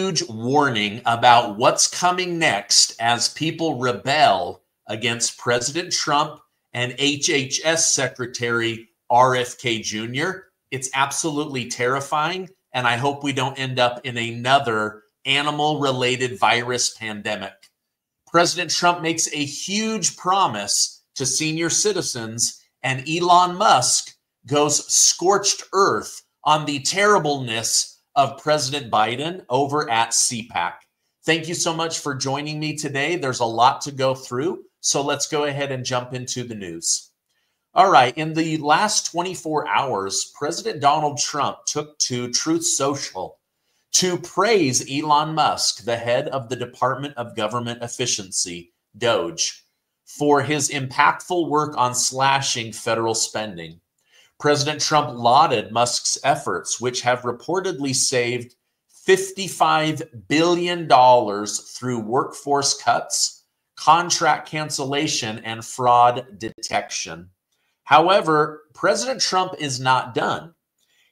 huge warning about what's coming next as people rebel against President Trump and HHS Secretary RFK Jr. It's absolutely terrifying, and I hope we don't end up in another animal-related virus pandemic. President Trump makes a huge promise to senior citizens, and Elon Musk goes scorched earth on the terribleness of President Biden over at CPAC. Thank you so much for joining me today. There's a lot to go through, so let's go ahead and jump into the news. All right, in the last 24 hours, President Donald Trump took to Truth Social to praise Elon Musk, the head of the Department of Government Efficiency, DOGE, for his impactful work on slashing federal spending. President Trump lauded Musk's efforts, which have reportedly saved $55 billion through workforce cuts, contract cancellation, and fraud detection. However, President Trump is not done.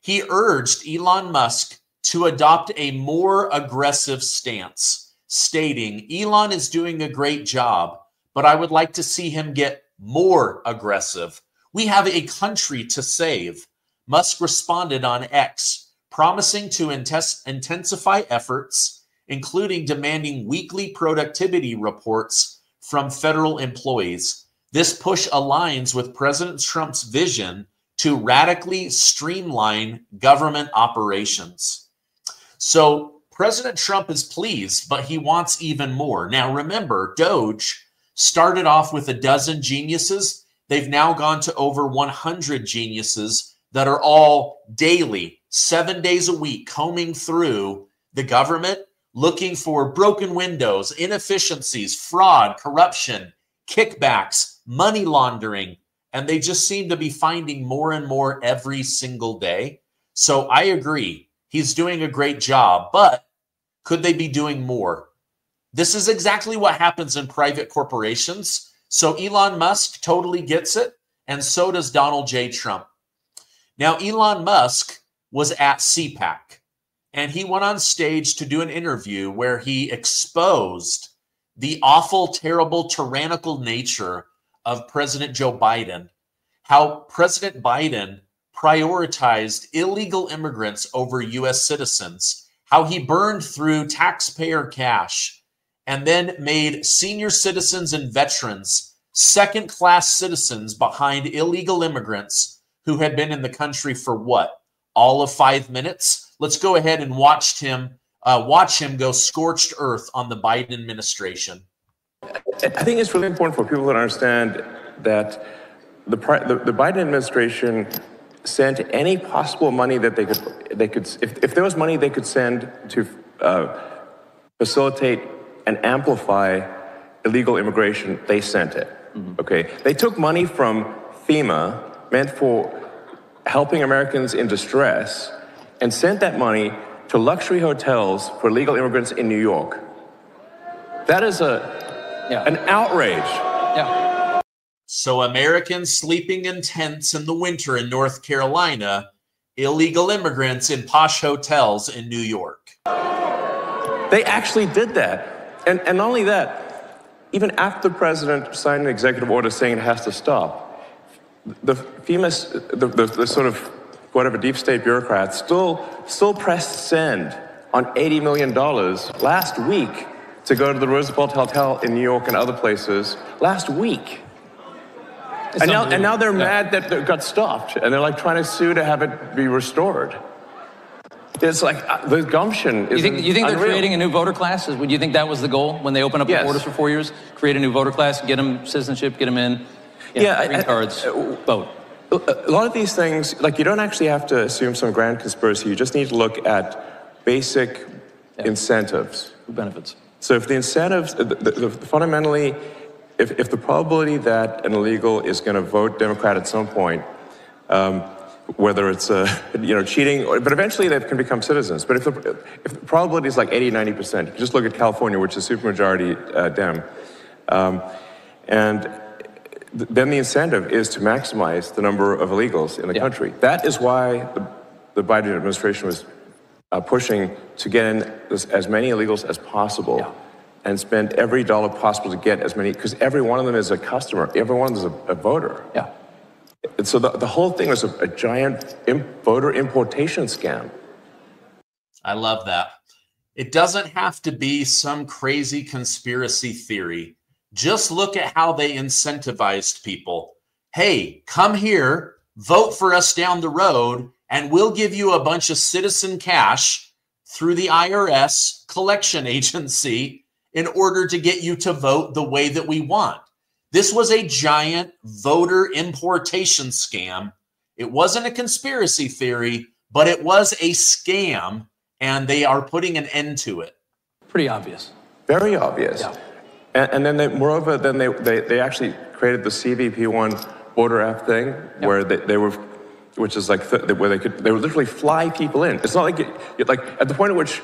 He urged Elon Musk to adopt a more aggressive stance, stating, "Elon is doing a great job, but I would like to see him get more aggressive. We have a country to save." Musk responded on X, promising to intensify efforts, including demanding weekly productivity reports from federal employees. This push aligns with President Trump's vision to radically streamline government operations. So President Trump is pleased, but he wants even more. Now, remember, DOGE started off with a dozen geniuses. They've now gone to over 100 geniuses that are all daily, 7 days a week, combing through the government, looking for broken windows, inefficiencies, fraud, corruption, kickbacks, money laundering, and they just seem to be finding more and more every single day. So I agree. He's doing a great job, but could they be doing more? This is exactly what happens in private corporations. So Elon Musk totally gets it, and so does Donald J. Trump. Now, Elon Musk was at CPAC, and he went on stage to do an interview where he exposed the awful, terrible, tyrannical nature of President Joe Biden, how President Biden prioritized illegal immigrants over U.S. citizens, how he burned through taxpayer cash and then made senior citizens and veterans second-class citizens behind illegal immigrants who had been in the country for what? All of 5 minutes? Let's go ahead and watch him go scorched earth on the Biden administration. I think it's really important for people to understand that the Biden administration sent any possible money that they could if there was money they could send to facilitate and amplify illegal immigration, they sent it. Okay, they took money from FEMA meant for helping Americans in distress and sent that money to luxury hotels for illegal immigrants in New York. That is an outrage. Yeah. So Americans sleeping in tents in the winter in North Carolina, illegal immigrants in posh hotels in New York. They actually did that. And not only that, even after the president signed an executive order saying it has to stop, the FEMA, the sort of whatever deep state bureaucrats still pressed send on $80 million last week to go to the Roosevelt Hotel in New York and other places last week. And now they're mad that it got stopped, and they're like trying to sue to have it be restored. It's like the gumption is unreal. You think they're creating a new voter class? Would you think that was the goal when they open up the borders for 4 years? Create a new voter class, get them citizenship, get them in, green cards, vote. A lot of these things, like you don't actually have to assume some grand conspiracy. You just need to look at basic incentives. Benefits. So if the incentives, fundamentally, if the probability that an illegal is going to vote Democrat at some point, whether it's cheating, but eventually they can become citizens. But if the probability is like 80, 90%, you just look at California, which is supermajority Dem, and then the incentive is to maximize the number of illegals in the country. That is why the Biden administration was pushing to get in as many illegals as possible and spend every dollar possible to get as many, because every one of them is a customer, every one of them is a voter. Yeah. And so the whole thing was a giant voter importation scam. I love that. It doesn't have to be some crazy conspiracy theory. Just look at how they incentivized people. Hey, come here, vote for us down the road, and we'll give you a bunch of citizen cash through the IRS collection agency in order to get you to vote the way that we want. This was a giant voter importation scam. It wasn't a conspiracy theory, but it was a scam, and they are putting an end to it. Pretty obvious. Very obvious. Yeah. And then moreover, then they actually created the CVP1 voter app thing, where they were, which is like where they would literally fly people in. It's not like like at the point at which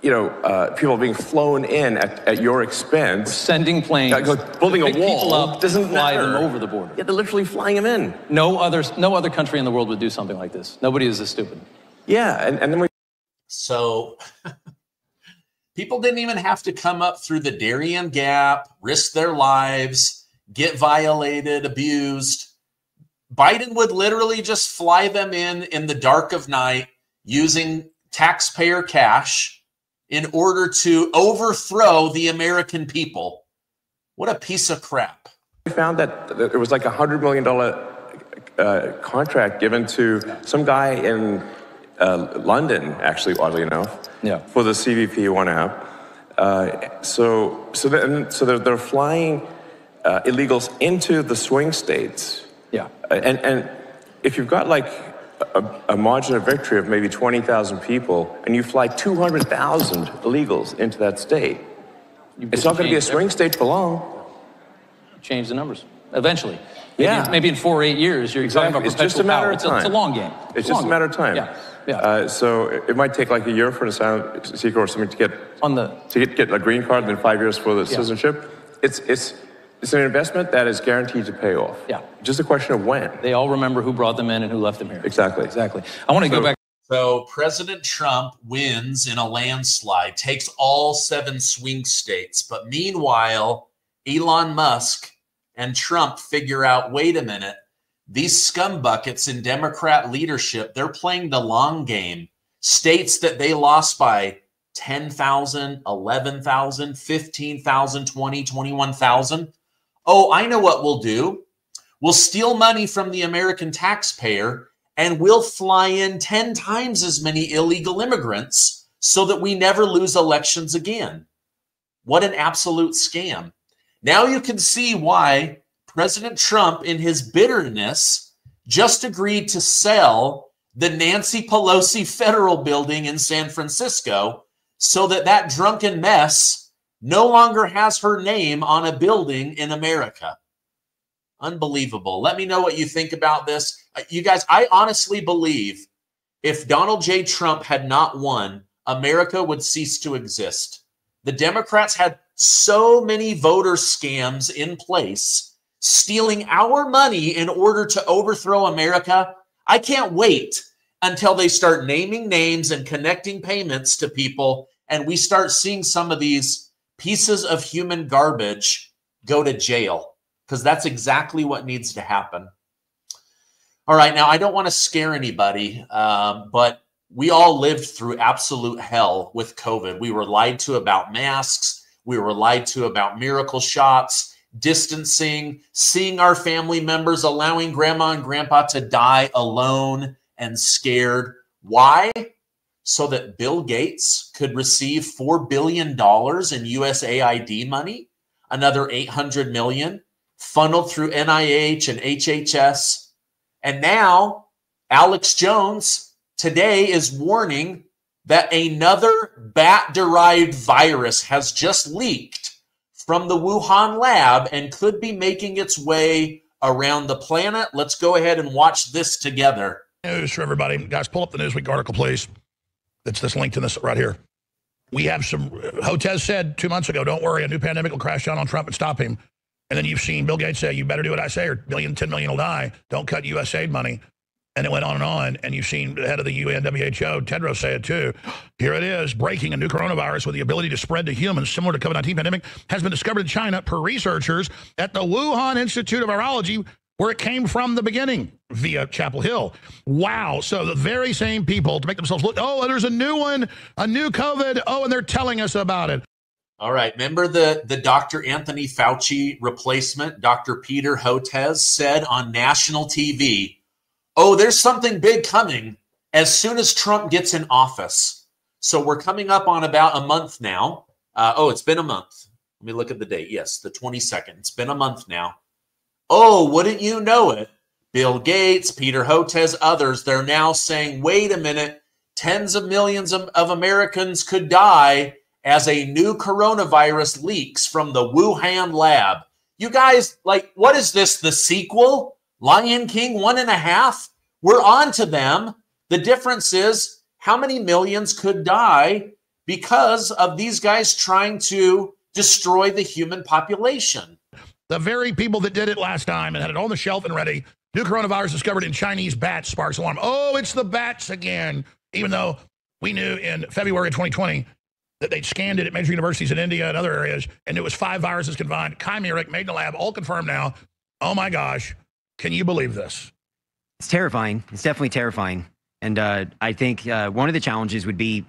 people are being flown in at your expense, sending planes, building a wall up, doesn't fly matter. them over the border. Yeah, they're literally flying them in. No other country in the world would do something like this. Nobody is this stupid. Yeah, and then so people didn't even have to come up through the Darien Gap, risk their lives, get violated, abused. Biden would literally just fly them in the dark of night using taxpayer cash in order to overthrow the American people. What a piece of crap. We found that it was like $100 million contract given to some guy in London, actually, oddly enough, for the CVP1 app. So they're flying illegals into the swing states. Yeah. And if you've got like a margin of victory of maybe 20,000 people, and you fly 200,000 illegals into that state, it's not going to be a swing state for long. Change the numbers eventually. Maybe in 4 or 8 years, you're talking about perpetual it's just a matter power. of time. It's a long game. It's just a matter of time. Yeah. So it might take like a year for an asylum seeker or something to get a green card, and then 5 years for the citizenship. It's an investment that is guaranteed to pay off. Yeah. Just a question of when. They all remember who brought them in and who left them here. Exactly. I want to go back. So President Trump wins in a landslide, takes all 7 swing states. But meanwhile, Elon Musk and Trump figure out, wait a minute, these scumbuckets in Democrat leadership, they're playing the long game. States that they lost by 10,000, 11,000, 15,000, 20, 21,000. Oh, I know what we'll do. We'll steal money from the American taxpayer, and we'll fly in 10 times as many illegal immigrants so that we never lose elections again. What an absolute scam. Now you can see why President Trump, in his bitterness, just agreed to sell the Nancy Pelosi Federal Building in San Francisco so that drunken mess no longer has her name on a building in America. Unbelievable. Let me know what you think about this. You guys, I honestly believe if Donald J. Trump had not won, America would cease to exist. The Democrats had so many voter scams in place, stealing our money in order to overthrow America. I can't wait until they start naming names and connecting payments to people, and we start seeing some of these pieces of human garbage go to jail, because that's exactly what needs to happen. All right, now I don't want to scare anybody, but we all lived through absolute hell with COVID. We were lied to about masks. We were lied to about miracle shots, distancing, seeing our family members, allowing grandma and grandpa to die alone and scared. Why? So that Bill Gates could receive $4 billion in USAID money, another $800 million funneled through NIH and HHS. And now Alex Jones today is warning that another bat-derived virus has just leaked from the Wuhan lab and could be making its way around the planet. Let's go ahead and watch this together. News for everybody. Guys, pull up the Newsweek article, please. That's this link to this right here. We have some, Hotez said 2 months ago, don't worry, a new pandemic will crash down on Trump and stop him. And then you've seen Bill Gates say, you better do what I say or 10 million will die. Don't cut USAID money. And it went on, and you've seen the head of the UN, WHO, Tedros, say it too. Here it is, breaking: a new coronavirus with the ability to spread to humans, similar to COVID-19 pandemic, has been discovered in China per researchers at the Wuhan Institute of Virology, where it came from the beginning, via Chapel Hill. Wow. So the very same people to make themselves look, oh, there's a new one, a new COVID. Oh, and they're telling us about it. All right. Remember the Dr. Anthony Fauci replacement, Dr. Peter Hotez, said on national TV, oh, there's something big coming as soon as Trump gets in office. So we're coming up on about a month now. It's been a month. Let me look at the date. Yes, the 22nd. It's been a month now. Oh, wouldn't you know it? Bill Gates, Peter Hotez, others, they're now saying, wait a minute, tens of millions of Americans could die as a new coronavirus leaks from the Wuhan lab. You guys, like, what is this, the sequel? Lion King 1.5? We're on to them. The difference is how many millions could die because of these guys trying to destroy the human population. The very people that did it last time and had it on the shelf and ready, new coronavirus discovered in Chinese bats sparks alarm. Oh, it's the bats again. Even though we knew in February of 2020 that they'd scanned it at major universities in India and other areas, and it was 5 viruses combined, chimeric, made in the lab, all confirmed now. Oh my gosh. Can you believe this? It's terrifying. It's definitely terrifying. And I think one of the challenges would be,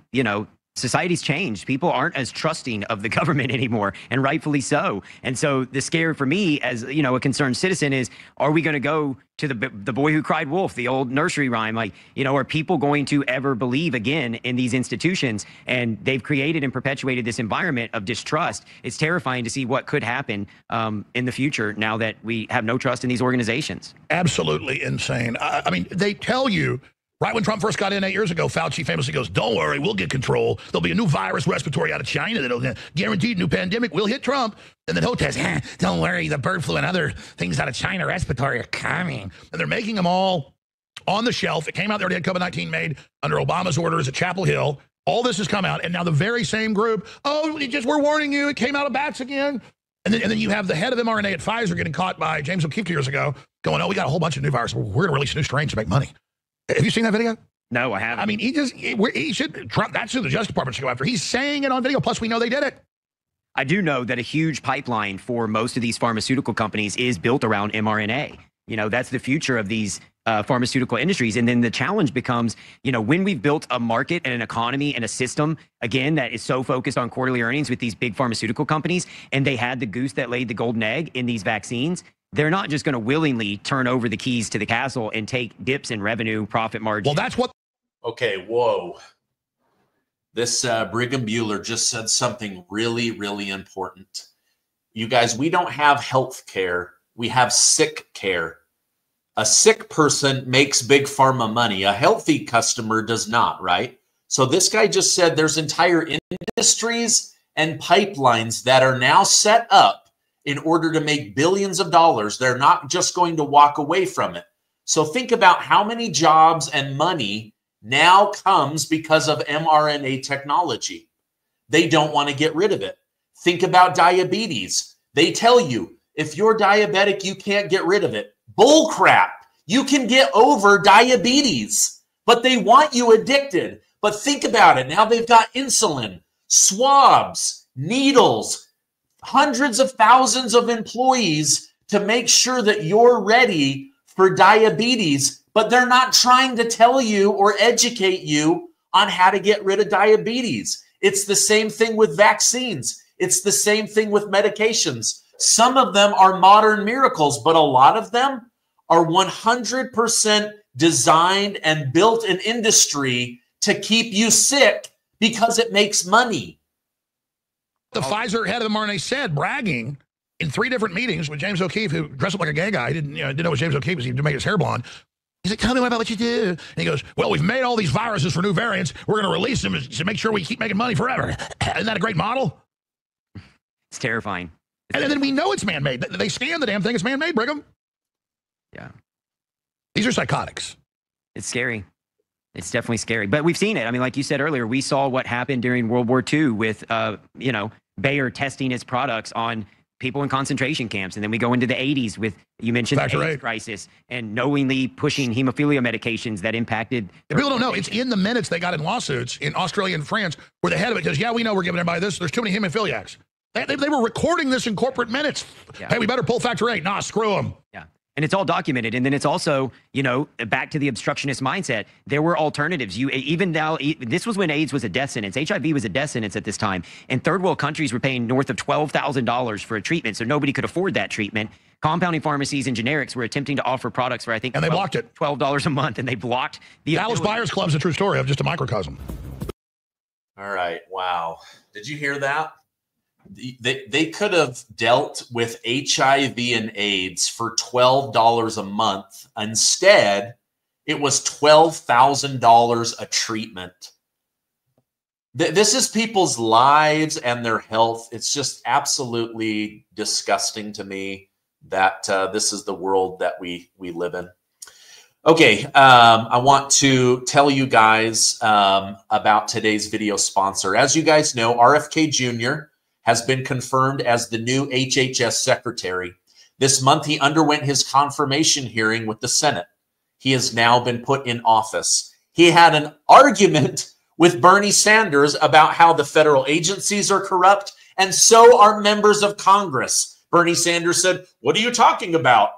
society's changed. People aren't as trusting of the government anymore, and rightfully so. And so the scare for me as, a concerned citizen is, are we going to go to the boy who cried wolf, the old nursery rhyme? Like, are people going to ever believe again in these institutions? And they've created and perpetuated this environment of distrust. It's terrifying to see what could happen in the future now that we have no trust in these organizations. Absolutely insane. I mean, they tell you, right when Trump first got in 8 years ago, Fauci famously goes, don't worry, we'll get control. There'll be a new virus respiratory out of China that'll guaranteed new pandemic will hit Trump. And then Hotez, don't worry, the bird flu and other things out of China respiratory are coming. And they're making them all on the shelf. It came out, they already had COVID-19 made under Obama's orders at Chapel Hill. All this has come out. And now the very same group, we're warning you, it came out of bats again. And then you have the head of mRNA at Pfizer getting caught by James O'Keefe 2 years ago going, we got a whole bunch of new viruses. We're going to release new strains to make money. Have you seen that video? No, I haven't. I mean, he should, Trump, that's who the Justice Department should go after. He's saying it on video, plus we know they did it. I do know that a huge pipeline for most of these pharmaceutical companies is built around mRNA. That's the future of these pharmaceutical industries. And then the challenge becomes, when we've built a market and an economy and a system, again, that is so focused on quarterly earnings with these big pharmaceutical companies, and they had the goose that laid the golden egg in these vaccines, they're not just going to willingly turn over the keys to the castle and take dips in revenue, profit margin. Well, that's what. Okay, whoa. This Brigham Bueller just said something really, really important. You guys, we don't have health care. We have sick care. A sick person makes big pharma money. A healthy customer does not, right? So this guy just said there's entire industries and pipelines that are now set up in order to make billions of dollars. They're not just going to walk away from it. So think about how many jobs and money now comes because of mRNA technology. They don't want to get rid of it. Think about diabetes. They tell you, if you're diabetic, you can't get rid of it. Bull crap. You can get over diabetes, but they want you addicted. But think about it. Now they've got insulin, swabs, needles, hundreds of thousands of employees to make sure that you're ready for diabetes, but they're not trying to tell you or educate you on how to get rid of diabetes. It's the same thing with vaccines. It's the same thing with medications. Some of them are modern miracles, but a lot of them are 100% designed and built in industry to keep you sick because it makes money. The Pfizer head of mRNA said, bragging in 3 different meetings with James O'Keefe, who dressed up like a gay guy. He didn't know it was James O'Keefe, was he to make his hair blonde. He's like, tell me about what you do. And he goes, well, we've made all these viruses for new variants. We're going to release them to make sure we keep making money forever. Isn't that a great model? It's terrifying. And then we know it's man-made. They scan the damn thing. It's man-made, Brigham. Yeah. These are psychotics. It's scary. It's definitely scary. But we've seen it. I mean, like you said earlier, we saw what happened during World War II with, Bayer testing its products on people in concentration camps. And then we go into the 80s with, you mentioned the AIDS crisis, and knowingly pushing hemophilia medications that impacted. People don't know. It's in the minutes they got in lawsuits in Australia and France where the head of it says, yeah, we know we're giving everybody this. There's too many hemophiliacs. They were recording this in corporate minutes. Yeah. Hey, we better pull factor 8. Nah, screw them. Yeah. And it's all documented. And then it's also, you know, back to the obstructionist mindset. There were alternatives. Even now, this was when AIDS was a death sentence. HIV was a death sentence at this time. And third world countries were paying north of $12,000 for a treatment. So nobody could afford that treatment. Compounding pharmacies and generics were attempting to offer products for, I think, and they blocked it. $12 a month. And they blocked the Dallas Buyers Club's a true story of just a microcosm. All right. Wow. Did you hear that? They could have dealt with HIV and AIDS for $12 a month. Instead, it was $12,000 a treatment. This is people's lives and their health. It's just absolutely disgusting to me that this is the world that we live in. Okay, I want to tell you guys about today's video sponsor. As you guys know, RFK Jr. has been confirmed as the new HHS secretary. This month, he underwent his confirmation hearing with the Senate. He has now been put in office. He had an argument with Bernie Sanders about how the federal agencies are corrupt, and so are members of Congress. Bernie Sanders said, "What are you talking about?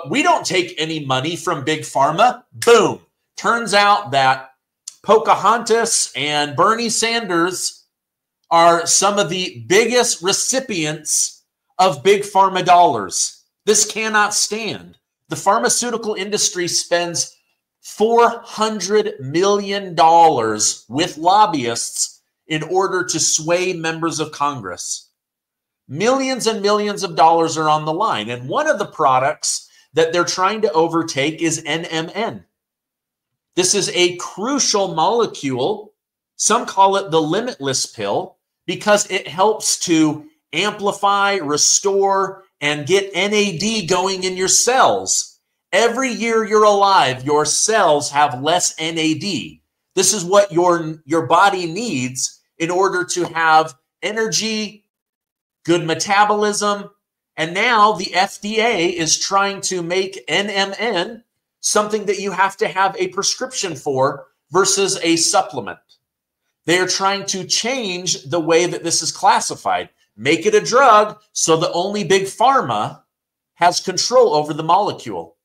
We don't take any money from Big Pharma." Boom. Turns out that Pocahontas and Bernie Sanders are some of the biggest recipients of Big Pharma dollars. This cannot stand. The pharmaceutical industry spends $400 million with lobbyists in order to sway members of Congress. Millions and millions of dollars are on the line. And one of the products that they're trying to overtake is NMN. This is a crucial molecule. Some call it the limitless pill, because it helps to amplify, restore, and get NAD going in your cells. Every year you're alive, your cells have less NAD. This is what your body needs in order to have energy, good metabolism, and now the FDA is trying to make NMN something that you have to have a prescription for versus a supplement. They are trying to change the way that this is classified, make it a drug so that only Big Pharma has control over the molecule.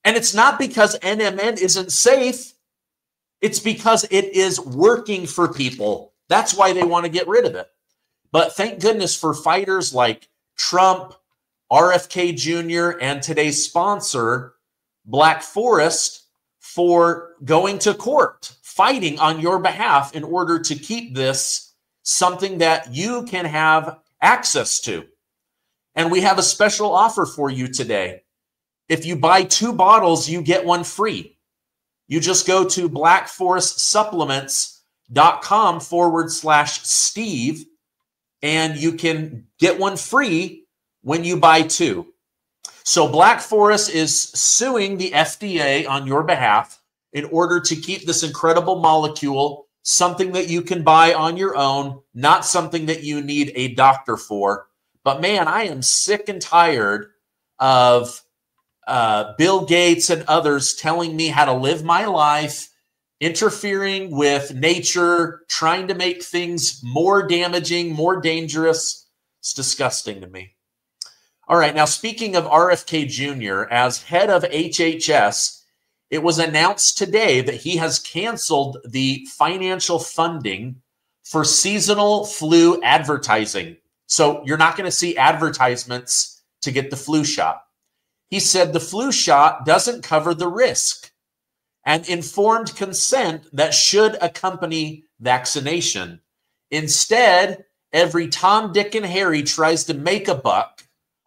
And it's not because NMN isn't safe. It's because it is working for people. That's why they want to get rid of it. But thank goodness for fighters like Trump, RFK Jr., and today's sponsor, Black Forest, for going to court, fighting on your behalf in order to keep this something that you can have access to. And we have a special offer for you today. If you buy 2 bottles, you get 1 free. You just go to blackforestsupplements.com/Steve, and you can get 1 free when you buy 2. So Black Forest is suing the FDA on your behalf in order to keep this incredible molecule something that you can buy on your own, not something that you need a doctor for. But man, I am sick and tired of Bill Gates and others telling me how to live my life, interfering with nature, trying to make things more damaging, more dangerous. It's disgusting to me. All right, now speaking of RFK Jr., as head of HHS, it was announced today that he has canceled the financial funding for seasonal flu advertising. So you're not going to see advertisements to get the flu shot. He said the flu shot doesn't cover the risk and informed consent that should accompany vaccination. Instead, every Tom, Dick, and Harry tries to make a buck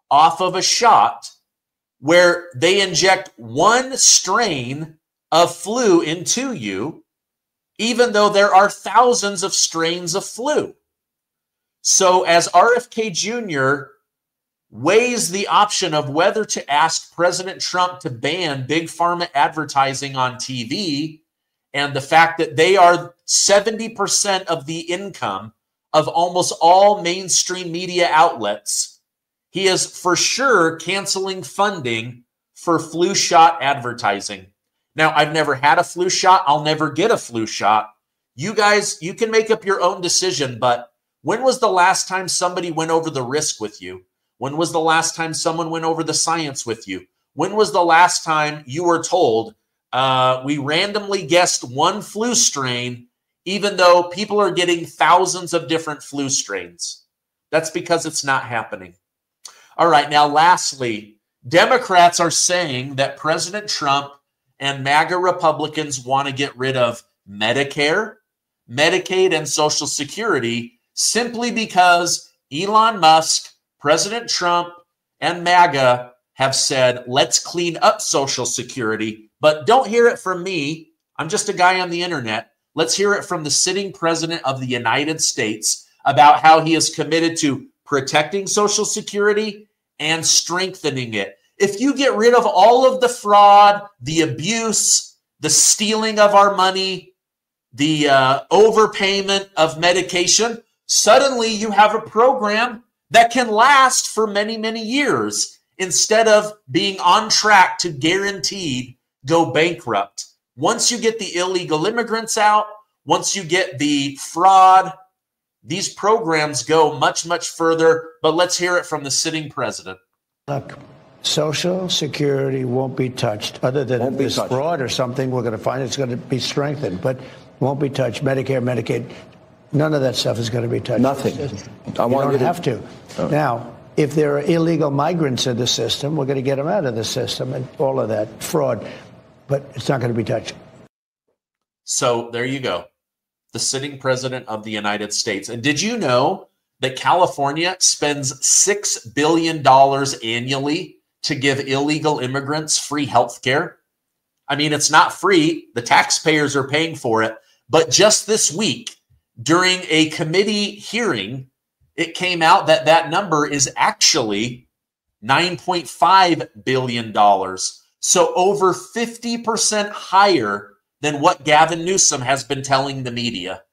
off of a shot where they inject 1 strain of flu into you, even though there are thousands of strains of flu. So as RFK Jr. weighs the option of whether to ask President Trump to ban Big Pharma advertising on TV, and the fact that they are 70% of the income of almost all mainstream media outlets, He is for sure canceling funding for flu shot advertising. Now, I've never had a flu shot. I'll never get a flu shot. You guys, you can make up your own decision, but when was the last time somebody went over the risk with you? When was the last time someone went over the science with you? When was the last time you were told, we randomly guessed one flu strain, even though people are getting thousands of different flu strains? That's because it's not happening. All right, now lastly, Democrats are saying that President Trump and MAGA Republicans want to get rid of Medicare, Medicaid, and Social Security simply because Elon Musk, President Trump, and MAGA have said, let's clean up Social Security. But don't hear it from me. I'm just a guy on the internet. Let's hear it from the sitting president of the United States about how he is committed to protecting Social Security and strengthening it. If you get rid of all of the fraud, the abuse, the stealing of our money, the overpayment of medication, suddenly you have a program that can last for many, many years instead of being on track to guaranteed go bankrupt. Once you get the illegal immigrants out, once you get the fraud, these programs go much, much further. But let's hear it from the sitting president. Look, Social Security won't be touched. Other than if there's fraud or something, we're going to find it's going to be strengthened, but won't be touched. Medicare, Medicaid, none of that stuff is going to be touched. Nothing. You don't have to. Oh. Now, if there are illegal migrants in the system, we're going to get them out of the system and all of that fraud, but it's not going to be touched. So there you go. The sitting president of the United States. And did you know that California spends $6 billion annually to give illegal immigrants free health care? I mean, it's not free. The taxpayers are paying for it. But just this week, during a committee hearing, it came out that that number is actually $9.5 billion. So over 50% higher than what Gavin Newsom has been telling the media.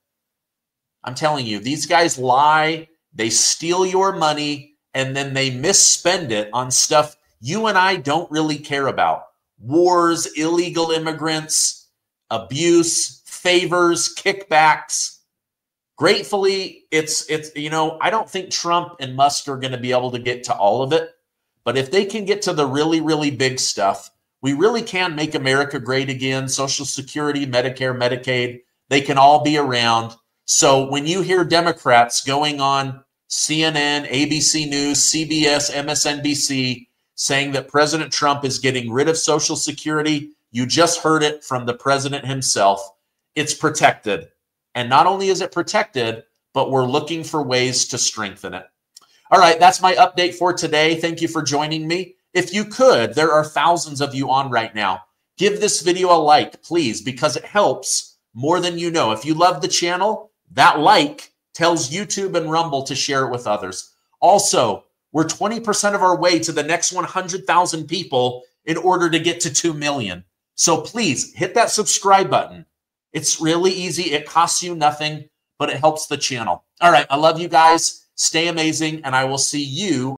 I'm telling you, these guys lie, they steal your money, and then they misspend it on stuff you and I don't really care about. Wars, illegal immigrants, abuse, favors, kickbacks. Gratefully, it's you know, I don't think Trump and Musk are going to be able to get to all of it. But if they can get to the really, really big stuff, we really can make America great again. Social Security, Medicare, Medicaid, they can all be around. So when you hear Democrats going on CNN, ABC News, CBS, MSNBC, saying that President Trump is getting rid of Social Security, you just heard it from the president himself. It's protected. And not only is it protected, but we're looking for ways to strengthen it. All right, that's my update for today. Thank you for joining me. If you could, there are thousands of you on right now. Give this video a like, please, because it helps more than you know. If you love the channel, that like tells YouTube and Rumble to share it with others. Also, we're 20% of our way to the next 100,000 people in order to get to 2 million. So please hit that subscribe button. It's really easy. It costs you nothing, but it helps the channel. All right, I love you guys. Stay amazing, and I will see you